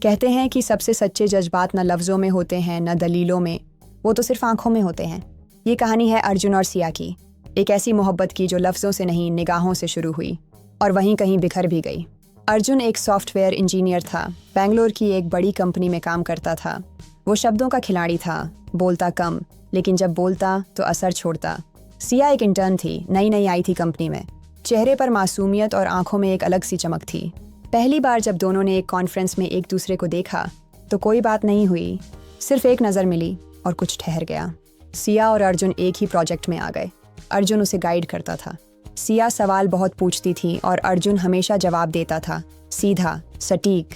कहते हैं कि सबसे सच्चे जज्बात न लफ्ज़ों में होते हैं न दलीलों में, वो तो सिर्फ आंखों में होते हैं। ये कहानी है अर्जुन और सिया की, एक ऐसी मोहब्बत की जो लफ्ज़ों से नहीं निगाहों से शुरू हुई और वहीं कहीं बिखर भी गई। अर्जुन एक सॉफ्टवेयर इंजीनियर था, बेंगलोर की एक बड़ी कंपनी में काम करता था। वो शब्दों का खिलाड़ी था, बोलता कम लेकिन जब बोलता तो असर छोड़ता। सिया एक इंटर्न थी, नई नई आई थी कंपनी में। चेहरे पर मासूमियत और आंखों में एक अलग सी चमक थी। पहली बार जब दोनों ने एक कॉन्फ्रेंस में एक दूसरे को देखा तो कोई बात नहीं हुई, सिर्फ एक नज़र मिली और कुछ ठहर गया। सिया और अर्जुन एक ही प्रोजेक्ट में आ गए। अर्जुन उसे गाइड करता था। सिया सवाल बहुत पूछती थी और अर्जुन हमेशा जवाब देता था, सीधा, सटीक।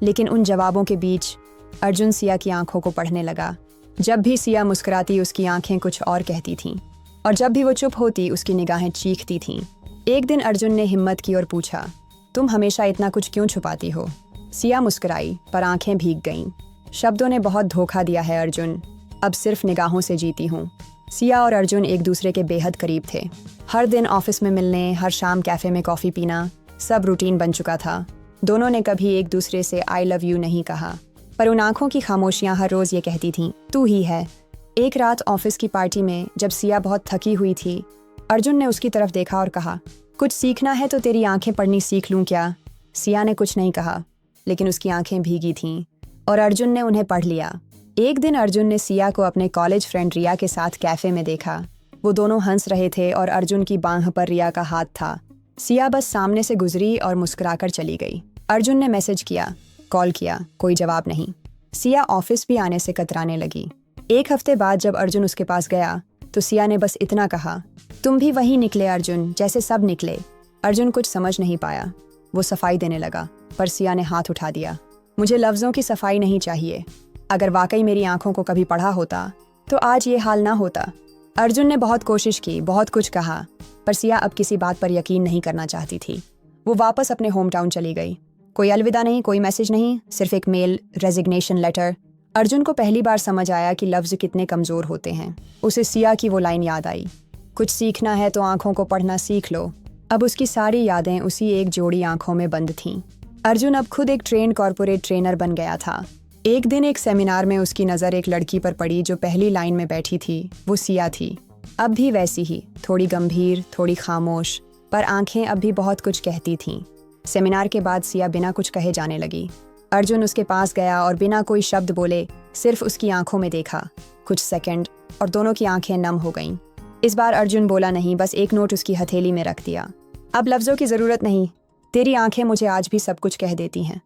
लेकिन उन जवाबों के बीच अर्जुन सिया की आंखों को पढ़ने लगा। जब भी सिया मुस्कुराती उसकी आंखें कुछ और कहती थीं, और जब भी वो चुप होती उसकी निगाहें चीखती थीं। एक दिन अर्जुन ने हिम्मत की और पूछा, तुम हमेशा इतना कुछ क्यों छुपाती हो? सिया मुस्कुराई पर आंखें भीग गईं। शब्दों ने बहुत धोखा दिया है अर्जुन, अब सिर्फ निगाहों से जीती हूँ। सिया और अर्जुन एक दूसरे के बेहद करीब थे। हर दिन ऑफिस में मिलने, हर शाम कैफ़े में कॉफ़ी पीना, सब रूटीन बन चुका था। दोनों ने कभी एक दूसरे से आई लव यू नहीं कहा, पर उन आंखों की खामोशियाँ हर रोज़ ये कहती थीं, तू ही है। एक रात ऑफिस की पार्टी में जब सिया बहुत थकी हुई थी, अर्जुन ने उसकी तरफ देखा और कहा, कुछ सीखना है तो तेरी आंखें पढ़नी सीख लूँ क्या? सिया ने कुछ नहीं कहा, लेकिन उसकी आंखें भीगी थीं और अर्जुन ने उन्हें पढ़ लिया। एक दिन अर्जुन ने सिया को अपने कॉलेज फ्रेंड रिया के साथ कैफ़े में देखा। वो दोनों हंस रहे थे और अर्जुन की बांह पर रिया का हाथ था। सिया बस सामने से गुजरी और मुस्कुराकर चली गई। अर्जुन ने मैसेज किया, कॉल किया, कोई जवाब नहीं। सिया ऑफिस भी आने से कतराने लगी। एक हफ्ते बाद जब अर्जुन उसके पास गया तो सिया ने बस इतना कहा, तुम भी वही निकले अर्जुन जैसे सब निकले। अर्जुन कुछ समझ नहीं पाया। वो सफाई देने लगा, पर सिया ने हाथ उठा दिया, मुझे लफ्ज़ों की सफाई नहीं चाहिए। अगर वाकई मेरी आंखों को कभी पढ़ा होता तो आज ये हाल ना होता। अर्जुन ने बहुत कोशिश की, बहुत कुछ कहा, पर सिया अब किसी बात पर यकीन नहीं करना चाहती थी। वो वापस अपने होम टाउन चली गई। कोई अलविदा नहीं, कोई मैसेज नहीं, सिर्फ एक मेल, रेजिग्नेशन लेटर। अर्जुन को पहली बार समझ आया कि लफ्ज़ कितने कमज़ोर होते हैं। उसे सिया की वो लाइन याद आई, कुछ सीखना है तो आंखों को पढ़ना सीख लो। अब उसकी सारी यादें उसी एक जोड़ी आंखों में बंद थीं। अर्जुन अब खुद एक ट्रेंड कॉर्पोरेट ट्रेनर बन गया था। एक दिन एक सेमिनार में उसकी नज़र एक लड़की पर पड़ी जो पहली लाइन में बैठी थी। वो सिया थी, अब भी वैसी ही, थोड़ी गंभीर, थोड़ी खामोश, पर आंखें अब भी बहुत कुछ कहती थीं। सेमिनार के बाद सिया बिना कुछ कहे जाने लगी। अर्जुन उसके पास गया और बिना कोई शब्द बोले सिर्फ उसकी आंखों में देखा। कुछ सेकंड और दोनों की आंखें नम हो गईं। इस बार अर्जुन बोला नहीं, बस एक नोट उसकी हथेली में रख दिया, अब लफ्ज़ों की ज़रूरत नहीं, तेरी आंखें मुझे आज भी सब कुछ कह देती हैं।